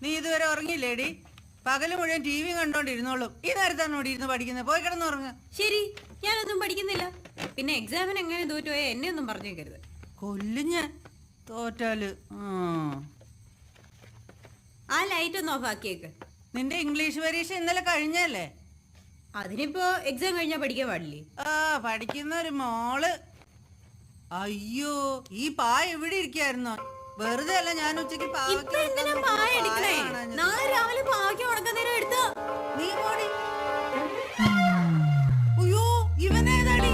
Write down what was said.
നീ ഇതുവരെ ഉറങ്ങിയില്ലേടി? പകല് മുഴുവൻ ടി വി കണ്ടോണ്ടിരുന്നോളും. ഈ നേരത്താണ് ഇവിടെ ഇരുന്ന് പഠിക്കുന്നത്. പോയി കിടന്നുറങ്ങ. ശരി, ഞാനൊന്നും പഠിക്കുന്നില്ല. പിന്നെ എക്സാമിന് എങ്ങനെ തോറ്റുപോയാ എന്നെ ഒന്നും പറഞ്ഞേക്കരുത്. കൊല്ലുഞ്ഞ തോറ്റാല്. ആ ലൈറ്റ് ഒന്ന് ഓഫ് ആക്കിയേക്ക്. നിന്റെ ഇംഗ്ലീഷ് പരീക്ഷ ഇന്നലെ കഴിഞ്ഞല്ലേ? അതിനിപ്പോ എക്സാം കഴിഞ്ഞാ പഠിക്കാൻ പാടില്ലേ? പഠിക്കുന്ന ഒരു മോള്. അയ്യോ, ഈ പായ ഇവിടെ ഇരിക്കായിരുന്നോ? വെറുതെ അല്ല ഞാൻ ഉച്ചക്ക് നാളെ രാവിലെ പാവയ്ക്ക് ഉണക്കുന്നേരം എടുത്തോ. നീ പോടി. അയ്യോ, ഇവനേതാടി?